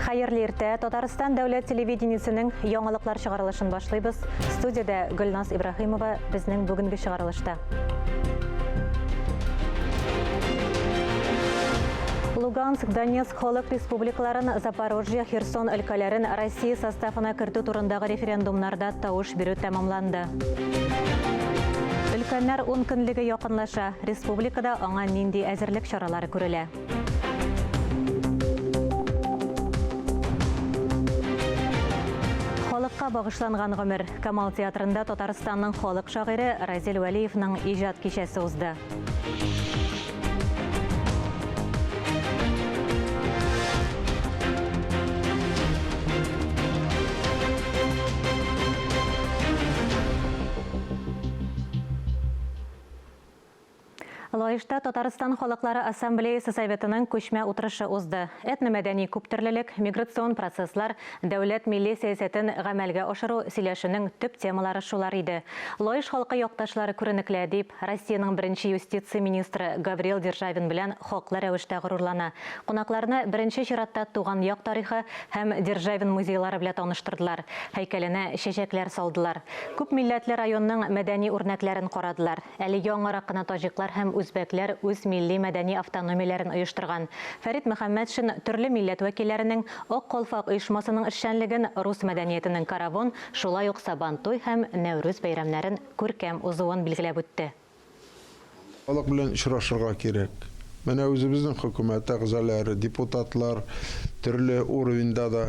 Хайырлы иртә, Татарстан дәүләт телевидениесенең яңалыклар чыгарылышын башлыйбыз. Студияда Гөлназ Ибрахимова безнең бүгенге чыгарылышта. Луганск, Донецк, Холык республикаларын, Запорожье, Херсон өлкәләрен Россия составына кертү турындагы референдумнарда тавыш бирү тәмамланды. Өлкәннәр 10 көнлеге якынлаша. Республикада аңа нинди әзерлек чаралары күрелә? Халыкка багышланган гомер. Камал театрында Татарстанның халык шагыйре Разил Вәлиевнең иҗат кичәсе узды. Лаишта Татарстан халыклары ассамблеясы советының күчмә утырышы узды. Этно-мәдәни күптөрлелек, миграцион процесслар, дәүләт милли сәясәтен гамәлгә ашыру сөйләшүнең төп темалары шулар иде. Лаиш халкы якташлары күренекле дип, Россиянең беренче юстиция министры Гавриил Державин белән хаклы рәвештә горурлана. Кунакларны беренче чиратта туган як тарихы һәм Державин музейлары белән таныштырдылар. Һәйкәленә чәчәкләр салдылар. Күп милләтле районның мәдәни үрнәкләрен карадылар. Әле яңарак кына таҗиклар һәм үзбәкләр үз милли мәдәни автономияләрен оештырган. Фәрит Мөхәммәтшин төрле милләт вәкилләренең Ак Калфак оешмасының эшчәнлеген, рус мәдәниятенең каравон, шулай ук Сабантуй һәм Нәүрүз бәйрәмнәрен күркәм узуын билгеләп үтте. Халык белән очрашырга кирәк. Менә үзебезнең хөкүмәт әгъзалары, депутатлар төрле уровеньда да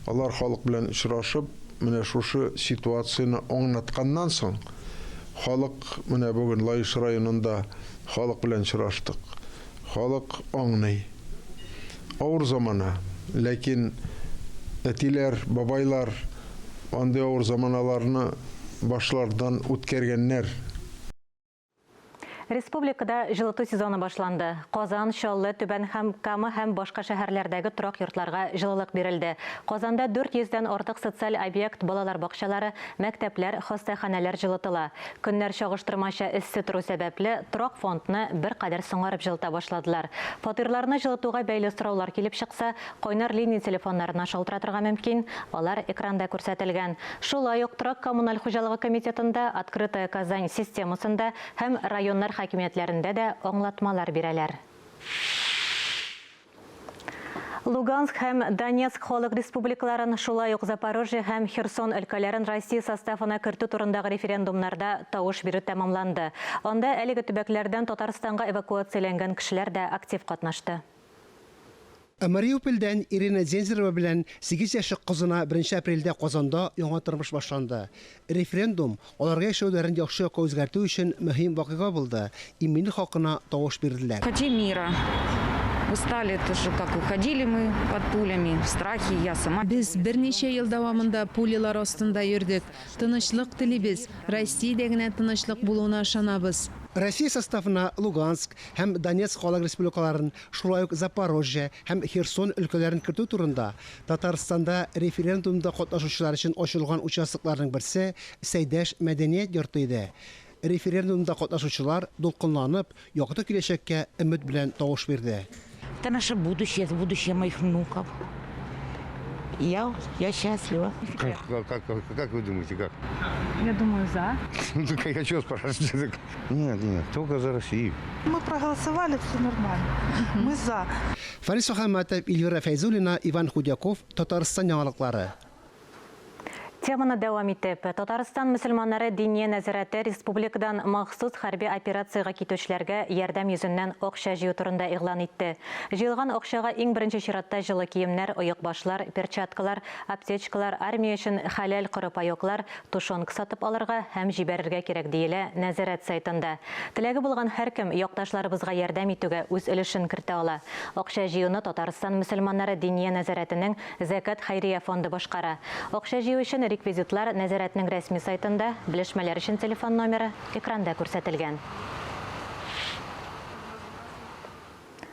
алар халык белән очрашып, менә шушы ситуацияны аңлатканнан соң, халык менә бүген Лаиш районында халык белән очраштык. Халык аңлый. Авыр замана, ләкин әтиләр, бабайлар андый авыр заманаларны башлардан үткәргәннәр. Республикада жылыту сезоны башланды. Казан, Чаллы, Түбән һәм Кама һәм башка шәһәрләрдәге торак йортларга жылылык бирелде. Казанда 400-дән артык социаль объект, балалар бакчалары, мәктәпләр, хастаханәләр жылытыла. Көннәр чагыштырмача эссе тору сәбәпле торак фондны бер кадәр соңарып жылыта башладылар. Фатирларны жылытуга бәйле сораулар килеп чыкса, кайнар линия телефоннарына шалтыратырга мөмкин. Алар экранда күрсәтелгән. Шулай ук торак коммуналь хуҗалыгы комитетында, Открытая Казань системасында һәм районнар хакимиятләрендә дә аңлатмалар бирәләр. Луганск һәм Донецк халык республикаларын, шулай ук Запорожье һәм Херсон өлкәләрен Россия составына кертү турындагы референдумнарда тавыш бирү тәмамланды. Анда әлеге төбәкләрдән Татарстанга эвакуацияләнгән кешеләр дә актив катнашты. Мариупольдән Ирина Зензерова белән 8 яшьлек кызына 1 апрельдә Казанда яңа тормыш башланды. Референдум аларга яшәүләрен яхшы якка үзгәртү өчен мөһим вакыйга булды. Иминлек хакына тавыш бирделәр. Хотим мира. Устали тоже, как уходили мы под пулями, в страхе, я сама. Без берничә ел дәвамында пулялар астында йөрдек. Тынычлык телибез. Россиядә генә тынычлык булуына ышанабыз. Россия составына Луганск һәм Донецк халык республикаларын, шулай ук Запорожье һәм Херсон өлкәләрен кертү турында Татарстанда референдумда катнашучылар өчен ачылган участокларның берсе Сәйдәш мәдәният йорты иде. Референдумда катнашучылар дулкынланып, якты киләчәккә өмет белән тавыш бирде. Это наше будущее, это будущее моих внуков. Я счастлива. Как вы думаете, как? Я думаю, за. Ну, так я что спрашиваю? Нет, только за Россию. Мы проголосовали, все нормально. Мы за. Фарис Мөхәммәтов, Эльвира Фәйзуллина, Иван Худяков, Татарстан яңалыклары. Теманы дәвам итеп, Татарстан мөселманнары диния нәзарәте республикадан махсус хәрби операцияга китүчеләргә ярдәм йөзеннән акча җыю турында игълан итте. Җыелган акчага иң беренче чиратта җылы киемнәр, оек башлар, перчаткалар, аптечкалар, армия өчен хәләл коры паёклар, тушонка сатып алырга һәм җибәрергә кирәк диелә нәзарәт сайтында. Теләге булган һәркем якташларыбызга ярдәм итүгә үз өлешен кертә ала. Акча җыюны Татарстан мөселманнары диния нәзарәтенең Закат Хайрия фонды башкара. Акча җыю өчен реквизитлар нәзарәтнең рәсми сайтында, белешмәләр өчен телефон номеры экранда күрсәтелгән.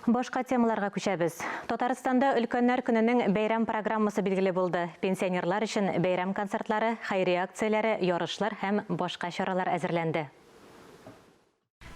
Башка темаларга күчәбез. Татарстанда өлкәннәр көненең бәйрәм программасы билгеле булды. Пенсионерлар өчен бәйрәм концертлары, хәйрия акцияләре, ярышлар һәм башка чаралар әзерләнде.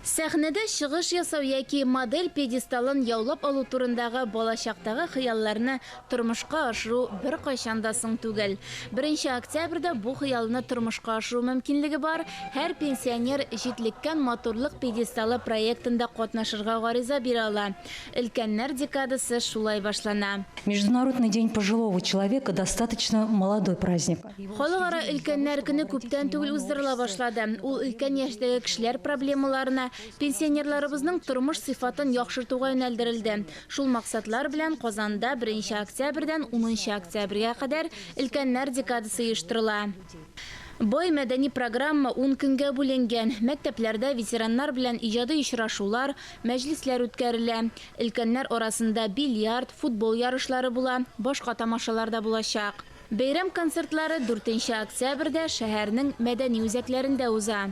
Сәхнәдә чыгыш ясау яки модель пьедесталын яулап алу турындагы балачактагы хыялларны тормышка ашыру бер кайчанда соң түгел. 1 октябрьдә бу хыялны тормышка ашыру мөмкинлеге бар. Һәр пенсионер җитлеккән моторлык пьедесталы проектында катнашырга гариза бирә ала. Өлкәннәр декадасы шулай башлана. Международный день пожилого человека достаточно молодой праздник. Халыкара өлкәннәр көне күптән түгел уздырыла башлады. Ул өлкән яшьтәге кешеләр проблемаларына, пенсионерларыбызның тормыш сыйфатын яхшыртуга юнәлдерелде. Шул максатлар белән Казанда 1 октябрьдән 10 октябрьгә кадәр өлкәннәр декадасы оештырыла. Бой мәдәни программа 10 көнгә бүленгән. Мәктәпләрдә ветераннар белән иҗади очрашулар, мәҗлесләр үткәрелә. Өлкәннәр арасында бильярд, футбол ярышлары була, башка тамашалар да булачак. Бәйрәм концертлары 4 октябрьдә шәһәрнең мәдәни үзәкләрендә уза.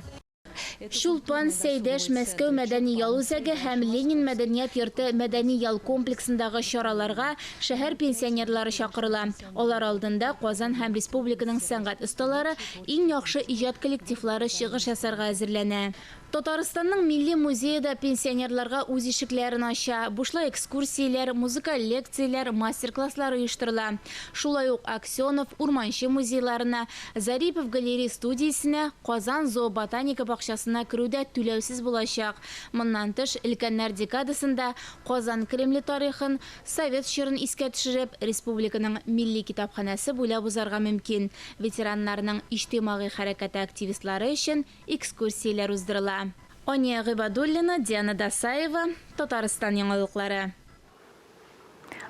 Шулпан, Сейдеш, Мәскәү мәдәни ял үзәге һәм Ленин мәдәният йорты мәдәни ял комплексындагы чараларга шәһәр пенсионерлары чакырыла. Алар алдында Казан һәм республиканың сәнгать осталары иң яхшы иҗат коллективлары чыгыш ясарга әзерләнә. Татарстанның милли музейда пенсионерларга үз ишекләрен ача. Бушлай экскурсияләр, музыкаль лекцияләр, мастер-класслар оештырыла. Шулай ук Аксенов урманчы музейларына, Зарипов галерея студиясенә, Казан зооботаника бакчасына керүдә түләүсез булачак. Моннан тыш, өлкәннәр декадасында Казан Кремле тарихын, Совет чорын искә төшереп, республиканың милли китапханәсе буйлап узарга мөмкин. Ветераннарның иҗтимагый хәрәкәте активистлары өчен экскурсияләр уздырыла. Ания Гыйбадуллина, Диана Дасаева, Татарстан яңалыклары.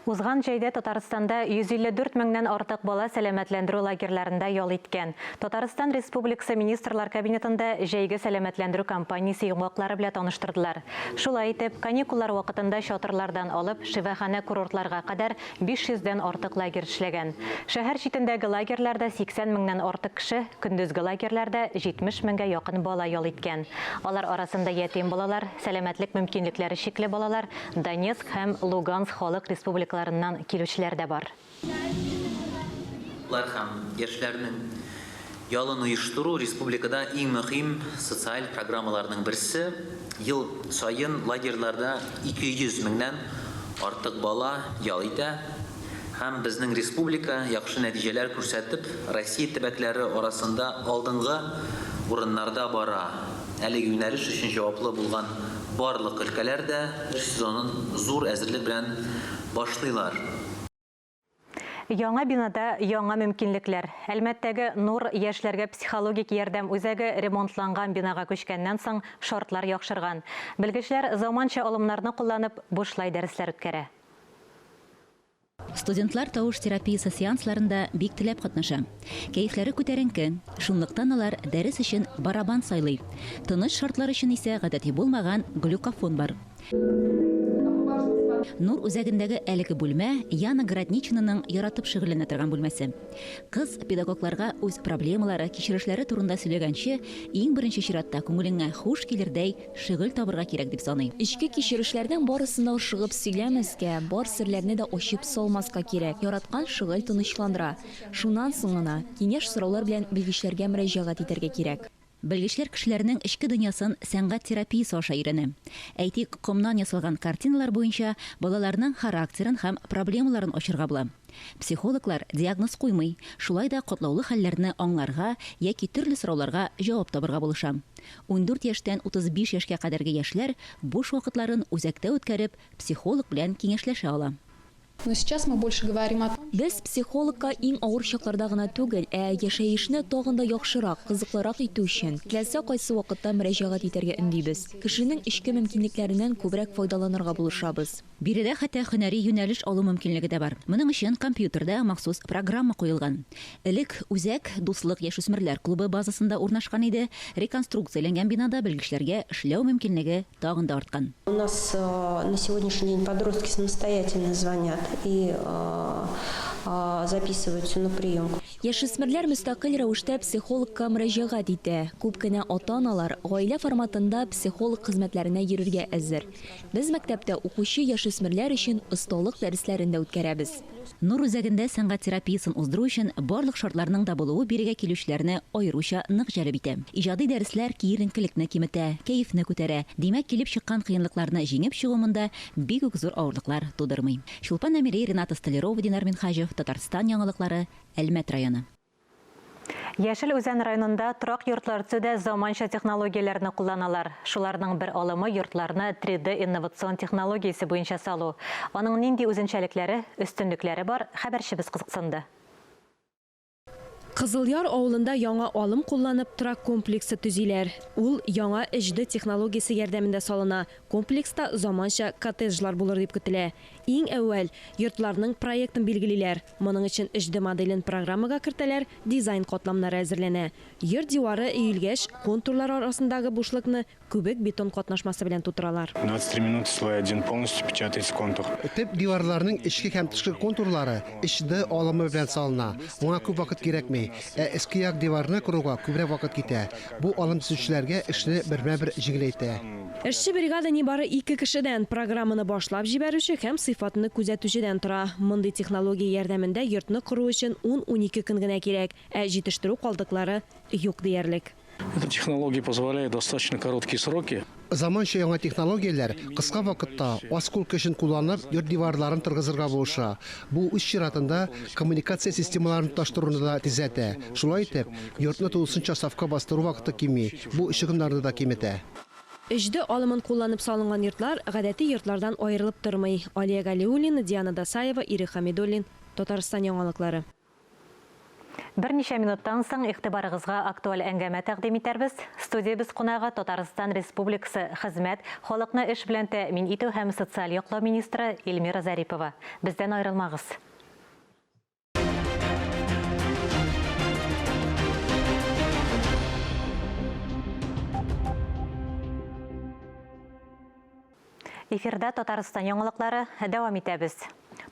Узган җәйдә Татарстанда 154 меңнән артык бала сәламәтләндерү лагерьларында ял иткән. Татарстан Республикасы министрлар кабинетында җәйге сәламәтләндерү кампаниясе йомгаклары белән таныштырдылар. Шулай итеп, каникуллар вакытында шатырлардан алып, шифахана курортларга кадәр 500дән артык лагерь эшләгән. Шәһәр читендәге лагерьларда 80 меңнән артык кеше, көндезге лагерьларда 70 меңгә якын бала ял иткән. Алар арасында ятим балалар, сәламәтлек мөмкинлекләре чикле балалар, Донецк һәм Луганск халык республикаларыннан килүчеләр дә бар. Һәм яшьләрнең ялын оештыру республикада иң мөһим социаль программаларның берсе. Ел сайын лагерьларда 200 меңнән артык бала ял итә. Һәм безнең республика яхшы нәтиҗәләр күрсәтеп, Россия төбәкләре арасында алдынгы урыннарда бара. Әлеге юнәлеш өчен җаваплы булган барлык өлкәләр дә сезонын зур әзерлек белән башлыйлар. Яңа бинада яңа мөмкинлекләр. Әлмәттәге Нур яшьләргә психологик ярдәм үзәге ремонтланган бинага күчкәннән соң шартлар яхшырган. Белгечләр заманча алымнарны кулланып бушлай дәресләр үткәрә. Студентлар тавыш терапиясе сеансларында бик теләп катнаша. Кәефләре күтәренке, шунлыктан алар дәрес өчен барабан сайлый. Тыныч шартлар өчен исә гадәти булмаган глюкофон бар. Нур үзәгендәге әлеге бүлмә Яна Городничнаның яратып шөгыльләнә торган бүлмәсе. Кыз педагогларга үз проблемалары, кичерешләре турында сөйләгәнче, иң беренче чиратта күңелеңә хуш килердәй шөгыль табырга кирәк дип саный. Ичке кичерешләрдән барысына шыгып сөйләмәскә, бар серләрне дә ачып салмаска кирәк. Яраткан шөгыль тынычландыра. Шуннан соң гына киңәш сораулар белән белгечләргә мөрәҗәгать итәргә кирәк. Белгечләр кешеләрнең эчке дөньясын сәнгать терапиясе аша өйрәнә. Әйтик, комнан ясалган картиналар буенча балаларның характерын һәм проблемаларын ачырга була. Психологлар диагноз куймый, шулай да катлаулы хәлләрне аңларга яки төрле сорауларга җавап табырга булыша. 14 яшьтән 35 яшькә кадәрге яшьләр буш вакытларын үзәктә үткәреп, психолог белән киңәшләшә ала. Но сейчас мы больше говорим о том, без психологка иң авыр чакларда гына түгел, яшәешне тагын да яхшырак, кызыклырак итү өчен теләсә кайсы вакытта мөрәҗәгать итәргә өндибез. Кешенең эчке мөмкинлекләреннән күбрәк файдаланырга булышабыз. Биредә хәтта һөнәри юнәлеш алу мөмкинлеге дә бар. Моның өчен компьютерда махсус программа куелган. Элек үзәк Дуслык яшүсмерләр клубы базасында урнашкан иде, реконструкцияләнгән бинада белгечләргә эшләү мөмкинлеге тагын да арткан. У нас на сегодняшний день подростки самостоятельно звонят и записываются на прием. Яшүсмерләр мөстәкыйль рәвештә психологка мөрәҗәгать итә. Күп кенә ата-аналар гаилә форматында психолог хезмәтләренә йөрергә әзер. Без мәктәптә укучы яшүсмерләр өчен осталык дәресләрен дә үткәрәбез. Нур үзәгендә сәнгать терапиясын уздыру өчен барлык шартларның да булуы бирегә килүчеләрне аеруча нык җәлеп итә. Иҗади дәресләр киеренкелекне киметә, кәефне күтәрә. Димәк, килеп чыккан кыенлыкларны җиңеп чыгу монда бик үк зур авырлыклар тудырмый. Шулпан Әмирей, Рената Столярова, Динар Минхаҗев, Татарстан яңалыклары, Әлмәт районы. Яшел Үзән районында торак йортлар төзүдә заманча технологияләрне кулланалар. Шуларның бер алымы йортларны 3D инновацион технологиясе буенча салу. Аның нинди үзенчәлекләре, өстенлекләре бар, хәбәрчебез кызыксынды. Кызылъяр авылында яңа алым кулланып торак комплексы төзиләр. Ул яңа HD технологиясе ярдәмендә салына. Комплекста заманча коттеджлар булыр дип көтелә. Иң әүвәл йортларның проектын билгелиләр. Моның өчен HD моделен программага кертәләр, дизайн катламнары әзерләнә. Йорт дивары өелгәч, контурлар арасындагы бушлыкны күбек бетон катнашмасы белән тутыралар. 23 минут слой 1 полностью печатается контур. Төп диварларның эчке һәм тышкы контурлары HD алымы белән салына. Моңа күп вакыт кирәкми. Эске як диварны куруга күбрәк вакыт китә. Бу алым төзүчеләргә эшне бермә-бер җиңеләйтә. Эшче бригада нибары 2 кешедән программаны башлап җибәрүче һәм сыйфатны күзәтүчедән тора. Мондый технология ярдәмендә йортны кору өчен 10-12 көн генә кирәк, ә җитештерү калдыклары юк диярлек. Эта технология позволяет достаточно короткие сроки. Заманча яңа технологияләр кыска вакытта аз кул көчен кулланып йорт диварларын торгызырга булыша. Бу үз чиратында коммуникация системаларын таштыруны да тизәтә. Шулай итеп, йортны тулысынча сафка бастыру вакыты кими, бу чыгымнарны да киметә. HD алымын кулланып салынган йортлар гадәти йортлардан аерылып тормый. Алия Галиуллина, Диана Дасаева, Ири Хамидуллин, Татарстан яңалыклары. Берничә минуттан соң игътибарыгызга актуаль әңгәмә тәкъдим итәрбез. Студиябыз кунагы Татарстан Республикасы Хезмәт, халыкны эш белән тәэмин итү һәм социаль яклау министры Эльмира Зарипова. Бездән аерылмагыз. Эфирда Татарстан яңалыклары дәвам итәбез.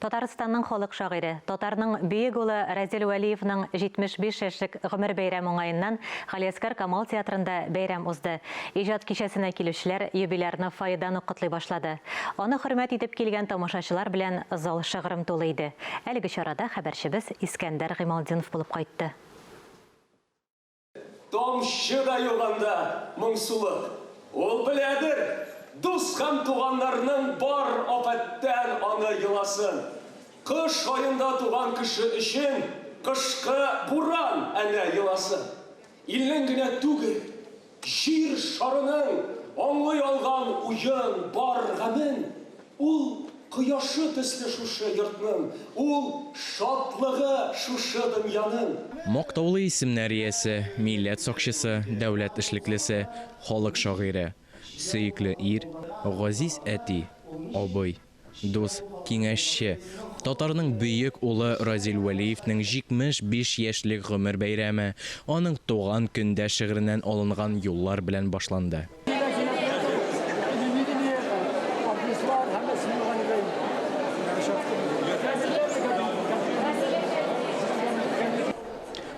Татарстанның халык шагыйре, татарның бөек улы Разил Вәлиевның 75 яшьлек гомер бәйрәм уңаеннан Галиәскәр Камал театрында бәйрәм узды. Иҗат кичәсенә килүчеләр юбилярны файданы котлый башлады. Аны хөрмәт итеп килгән тамашачылар белән зал шыгрым тулы иде. Әлеге чарада хәбәрчебез Искәндәр Гыймалдинов булып кайтты. Тамчы да юганда моңсулык. Ул беләдер. Дус һәм туганнарның бар афәттән аны еласын. Кыш айында туган кеше өчен кышкы буран әнә еласын. Илнең генә түгел, җир шарының аңлый алган уен бар гамын. Ул кояшы төсле шушы йортның, ул шатлыгы шушы дөньяның. Мактаулы исемнәр иясе, милләт сакчысы, дәүләт эшлеклесе, халык шагыйре. Сөйкле ир, Газиз әти, абый, дус, киңәшче. Татарның бөек улы Разил Вәлиевның 75 яшьлек гомер бәйрәме аның туган көндә шигыреннән алынган юллар белән башланды.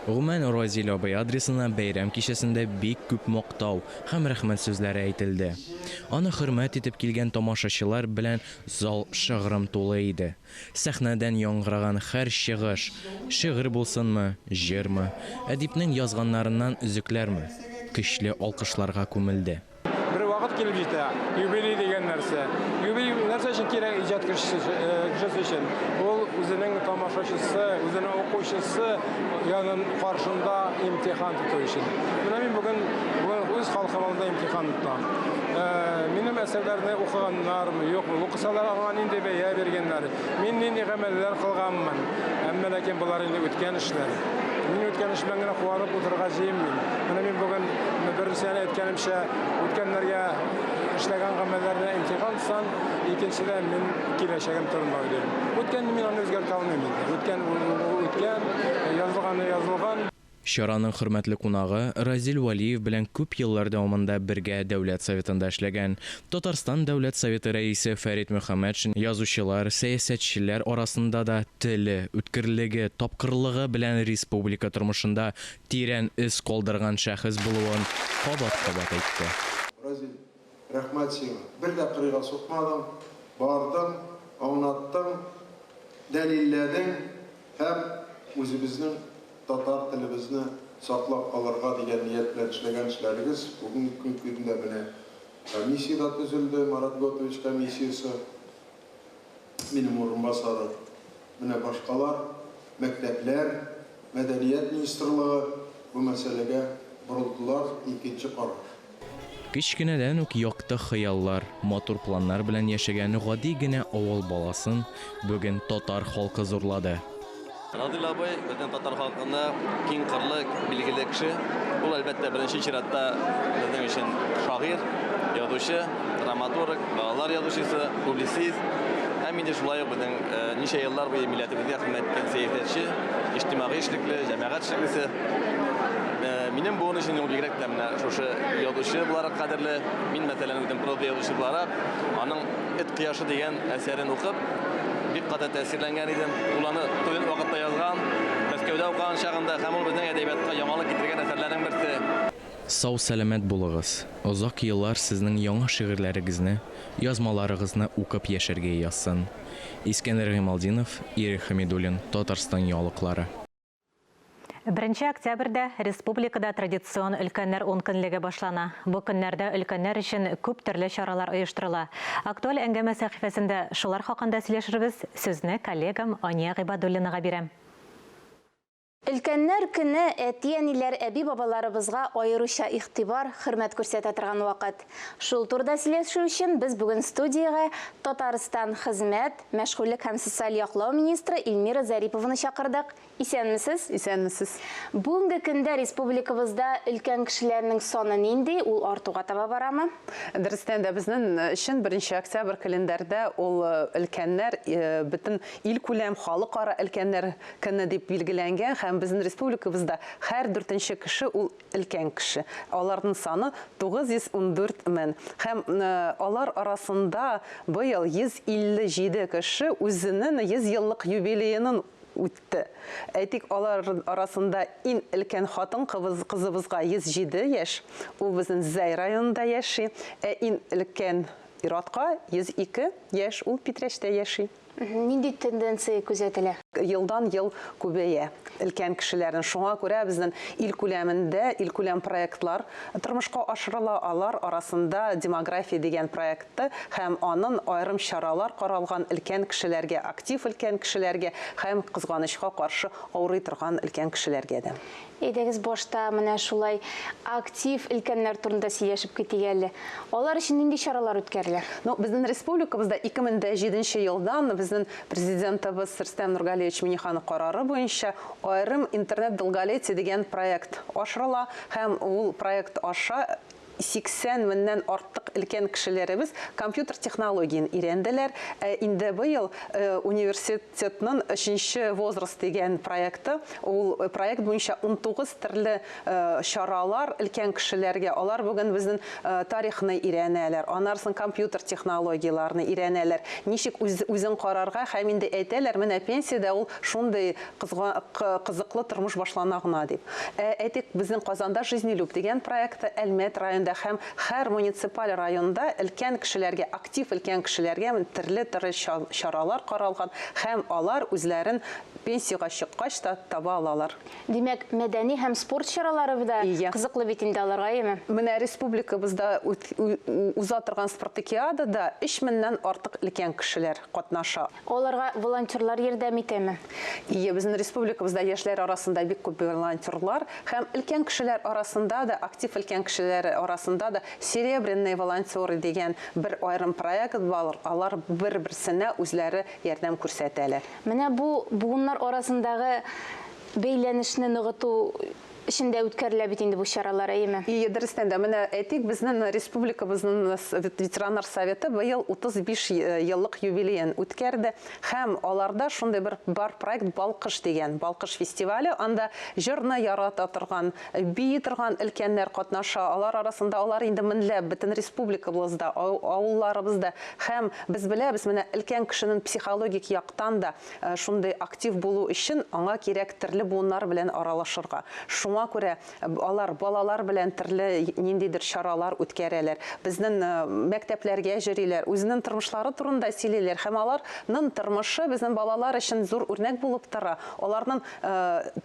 Гомән Разил абый адресына бәйрәм кичәсендә бик күп мактау һәм рәхмәт сүзләре әйтелде. Аны хөрмәт итеп килгән тамашачылар белән зал шыгрым тулы иде. Сәхнәдән яңгыраган һәр чыгыш, шигырь булсынмы, җырмы, әдипнең язганнарыннан үзекләрме, көчле алкышларга күмелде. Бер вакыт килеп җитә, юбилей дигән нәрсә. Юбилей нәрсә өчен кирәк иҗат кешесе өчен? Ул үзенең тамашачысы, үзенең укучысы янын каршында имтихан тоту өчен. Менә мин бүген үз халкымда имтихан тотам. Минем әсәрләрне укыганнармы, юкмы? Укысалар аңа нинди бәя биргәннәр? Мин нинди гамәлләр кылганмын? Әмма ләкин булар инде үткән эшләр. Мин үткән эш белән генә куанып утырырга җыймыйм. Менә мин бүген берсенә әйткәнемчә үткәннәргә эшләгән гамәлләрне имтихан тотсам, икенчедән мин киләчәгем турында уйлыйм. Үткәнне мин аны үзгәртә алмыйм. Үткән язылган. Чараның хөрмәтле кунагы Разил Вәлиев белән күп еллар дәвамында бергә дәүләт советында эшләгән. Татарстан дәүләт советы рәисе Фәрит Мөхәммәтшин язучылар, сәясәтчеләр арасында да теле, үткерлеге, тапкырлыгы белән республика тормышында тирән эз калдырган шәхес булуын кабат-кабат әйтте. Разил, рәхмәт сиңа. Бер дә кырыйга сукмадың, бардың, аунаттың. дәлилләдең һәм үзебезнең татар телебезне саклап калырга дигән ният белән эшләгән эшләрегез бүгенге көндә менә комиссия да төзелде, Марат Готович комиссиясе, минем урынбасары, менә башкалар, мәктәпләр, мәдәният министрлыгы бу мәсьәләгә борылдылар, икенче караш. Кичкенәдән үк якты хыяллар, матур планнар белән яшәгән гади генә авыл баласын бүген татар халкы зурлады. Радил абый бөтен татар халкында киң кырлы, билгеле кеше. Ул әлбәттә беренче чиратта безнең өчен шагыйрь, язучы, драматург, балалар язучысы, публицист. Һәм инде шулай ук безнең ничә еллар буе милләтебезгә хезмәт иткән сәясәтче, иҗтимагый эшлекле, җәмәгать эшлеклесе. Минем буын өчен ул бигрәк тә менә шушы язучы буларак кадерле. Мин мәсәлән үзем проза язучы буларак, аның «Эт кояшы» дигән әсәрен укып, бик каты тәэсирләнгән идем. Ул аны студент вакытта язган, Мәскәүдә укыган чагында һәм ул безнең әдәбиятка яңалык китергән әсәрләрнең берсе. Сау сәламәт булыгыз. Озак еллар сезнең яңа шигырьләрегезне, язмаларыгызны укып яшәргә язсын. Искәндәр Гыймалдинов, Ирек Хамидуллин, Татарстан ялыклары. 1 октябрьдә республикада традицион өлкәннәр 10 көнлеге башлана. Бу көннәрдә өлкәннәр өчен күп төрле чаралар оештырыла. Актуаль әңгәмә сәхифәсендә шулар хакында сөйләшербез. Сүзне коллегам Ания Гыйбадуллинага бирәм. Өлкәннәр көне әти-әниләр, әби-бабаларыбызга аеруча игътибар, хөрмәт күрсәтә торган вакыт. Шул турда сөйләшү өчен без бүген студиягә Татарстан хезмәт, мәшгульлек һәм социаль яклау министры Илмира Зарипованы чакырдык. Исәнмесез? Исәнмесез. Бүгенге көндә республикабызда өлкән кешеләрнең саны нинди? Ул артуга таба барамы? Дөрестән дә безнең өчен 1 октябрь календарьда ул өлкәннәр бөтен ил күләм халыкара өлкәннәр көне дип билгеләнгән. Безнең республикабызда һәр 4нче кеше ул өлкән кеше. Аларның саны 914 мең. Һәм алар арасында быел 157 кеше үзенең 100 еллык юбилеен үтте. Әйтик, алар арасында иң өлкән хатын кызыбызга 107 яшь. Ул безнең Зәй районында яши. Иң өлкән Иратка 102 яшь. Ул Питрәштә яши. Нинди тенденция күзәтелә? Елдан ел күбәя. Өлкән кешеләрнең шуңа күрә безнең ил күләмендә ил күләм проектлар тормышка ашырыла. Алар арасында демография дигән проектты һәм аның аерым чаралар каралган өлкән кешеләргә, актив өлкән кешеләргә һәм кызганычка каршы авырый торган өлкән кешеләргә дә. Әйдәгез башта менә шулай актив өлкәннәр турында сөйләшеп китик әле. Алар өчен нинди чаралар үткәрелә? Безнең республикабызда 2007 елдан безнең президентыбыз Рөстәм Нургалиевич Миңнеханов карары буенча аерым интернет долголетие дигән проект ашырыла һәм ул проект аша 80 меңнән артык өлкән кешеләребез компьютер технологиян өйрәнделәр. Инде быел университетның 3нче возраст дигән проекты, ул проект буенча 19 төрле чаралар өлкән кешеләргә. Алар бүген безнең тарихны өйрәнәләр, анарсын компьютер технологияларны өйрәнәләр. Ничек үзен карарга һәм инде әйтәләр, менә пенсиядә ул шундый кызыклы тормыш башлана гына дип. Әйтик, безнең Казанда жизнелюб дигән проекты Әлмәт районында һәм һәр муниципаль районда өлкән кешеләргә, актив өлкән кешеләргә төрле чаралар каралган һәм алар үзләрен пенсияга чыккач та таба алалар. Димәк, мәдәни һәм спорт чаралары да кызыклы бит инде аларга, яме? Менә республикабызда уза торган спартакиадада 3000ннән артык өлкән кешеләр катнаша. Аларга волонтерлар ярдәм итәме? Безнең республикабызда яшьләр арасында бик күп волонтерлар һәм өлкән кешеләр арасында да, актив өлкән кешеләр арасында да серебряный волонтеры дигән бер аерым проект бар. Алар бер-берсенә үзләре ярдәм күрсәтәләр. Менә бу буыннар арасындагы бәйләнешне ныгыту эшендә үткәрелә бит инде бу чаралар, әйеме? Дөрестән дә менә әйтик, безнең республикабызның ветераннар советы быел 35 еллык юбилеен үткәрде һәм аларда шундый бер бар проект Балкыш дигән Балкыш фестивале, анда җырны ярата торган, бии торган өлкәннәр катнаша. Алар арасында алар инде меңләп бөтен республикабызда, авылларыбызда һәм без беләбез, менә өлкән кешенең психологик яктан да шундый актив булу өчен аңа кирәк төрле буыннар белән аралашырга. Шуңа күрә алар балалар белән төрле ниндидер чаралар үткәрәләр. Безнең мәктәпләргә җөриләр, үзенең тормышлары турында сөйлиләр һәм аларның тормышы безнең балалар өчен зур үрнәк булып тора. Аларның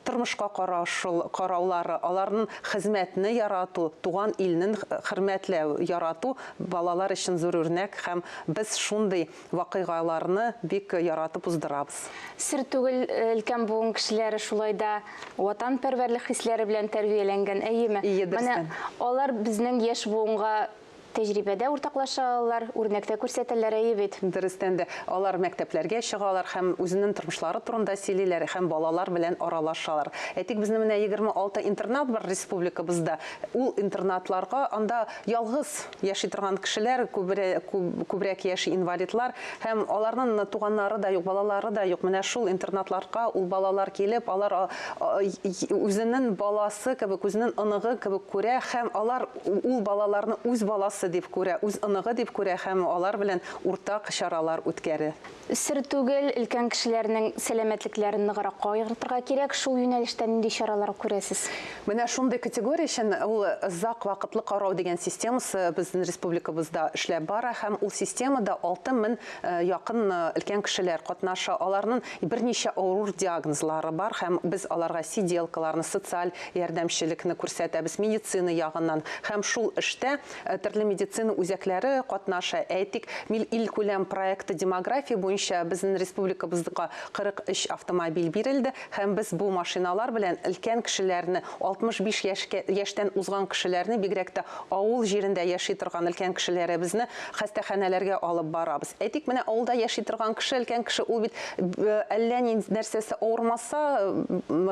тормышка караулары, аларның хезмәтне ярату, туган илнең хөрмәтләү ярату балалар өчен зур үрнәк һәм без шундый вакыйгаларны бик яратып уздырабыз. Сер түгел, өлкән буын кешеләре шулай да ватанпәрвәрлек хисләре белән тәрбияләнгән, әйеме? Менә алар безнең яшь буынга тәҗрибәдә уртаклашалар, үрнәктә күрсәтәләр, бит. Дөрестән дә алар мәктәпләргә чыгалар һәм үзенең тормышлары турында сөйлиләр һәм балалар белән аралашалар. Әйтик, безнең менә 26 интернат бар республикабызда. Ул интернатларга анда ялгыз яши торган кешеләр, күбрәк яши инвалидлар һәм аларның туганнары да юк, балалары да юк. Менә шул интернатларга ул балалар килеп, алар үзенең баласы кебек, үзенең оныгы кебек күрә һәм алар ул балаларны үз баласы дип күрә, үз оныгы дип күрә һәм алар белән уртак чаралар үткәрә. Сер түгел, өлкән кешеләрнең сәламәтлекләрен ныграк кайгыртырга кирәк. Шул юнәлештә нинди чаралар күрәсез? Менә шундый категория өчен ул озак вакытлы карау дигән системасы безнең республикабызда эшләп бара һәм ул системада 6000 якын өлкән кешеләр катнаша. Аларның берничә авыр диагнозлары бар һәм без аларга сиделкаларны, социаль ярдәмчелекне күрсәтәбез медицина ягыннан һәм шул эштә төрле медицина үзәкләре катнаша. Әйтик, ил күләм проекты демография буенча безнең республикабызга 43 автомобиль бирелде һәм без бу машиналар белән өлкән кешеләрне, 65 яшьтән узган кешеләрне, бигрәк тә авыл җирендә яши торган өлкән кешеләребезне хастаханәләргә алып барабыз. Әйтик, менә авылда яши торган кеше, өлкән кеше, ул бит әллә нинди нәрсәсе авырмаса,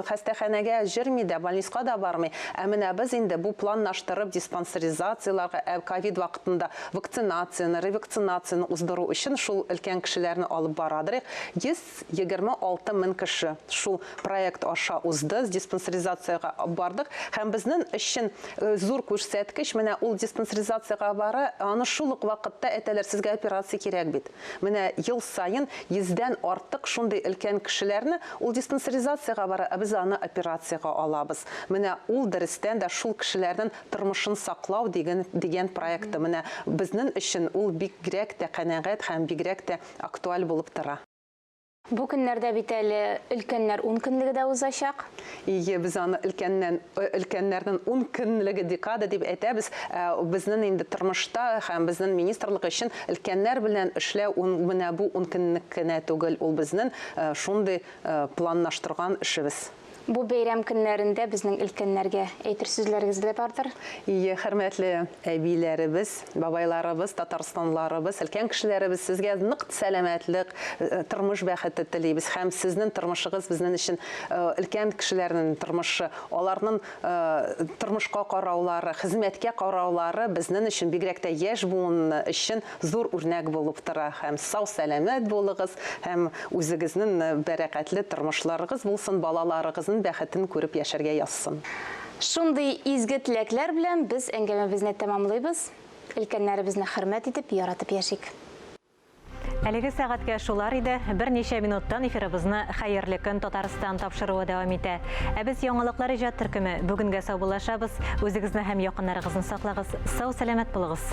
хастаханәгә җөрми дә, больницага да бармый. Ә менә без инде бу планлаштырып диспансеризацияларга, ковид вакытында вакцинацияны, ревакцинацияны уздыру өчен шул өлкән кешеләрне алып барадыр. 126 мең кеше шул проект аша узды, диспансеризацияга бардык һәм безнең өчен зур күрсәткеч. Менә ул диспансеризацияга бара, аны шул ук вакытта әйтәләр, сезгә операция кирәк бит. Менә ел сайын 100дән артык шундый өлкән кешеләрне ул диспансеризацияга бара, ә без аны операциягә алабыз. Менә ул дөрестән дә шул кешеләрнең тормышын саклау дигән проекты. Менә безнең өчен ул бигрәк тә канәгать һәм бигрәк тә актуаль булып тора. Бу көннәрдә бит әле өлкәннәр 10 көнлеге дә узачак. Без аны өлкәннәрнең 10 көнлеге декада дип әйтәбез. Безнең инде тормышта һәм безнең министрлык өчен өлкәннәр белән эшләү менә бу 10 көнлек кенә түгел, ул безнең шундый планлаштырган эшебез. Бу бәйрәм көннәрендә безнең өлкәннәргә әйтер сүзләрегез дә бардыр. Хөрмәтле әбиләребез, бабайларыбыз, татарстанларыбыз, өлкән кешеләребез, сезгә нык сәламәтлек, тормыш бәхете телибез һәм сезнең тормышыгыз безнең өчен өлкән кешеләрнең тормышы, аларның тормышка караулары, хезмәткә караулары безнең өчен бигрәк тә яшь буын өчен зур үрнәк булып тора. Һәм сау сәламәт булыгыз һәм үзегезнең бәрәкәтле тормышларыгыз булсын, балаларыгыз бәхетен күреп яшәргә язсын. Шундый изге теләкләр белән без әңгәмәбезне тәмамлыйбыз. Өлкәннәребезне хөрмәт итеп, яратып яшик. Әлеге сәгатькә шулар иде. Берничә минуттан эфирыбызны хәерле көн Татарстан тапшыруы дәвам итә. Ә без яңалыклар иҗат төркеме бүгенгә сау булашабыз. Үзегезне һәм якыннарыгызны саклагыз. Сау сәламәт булыгыз.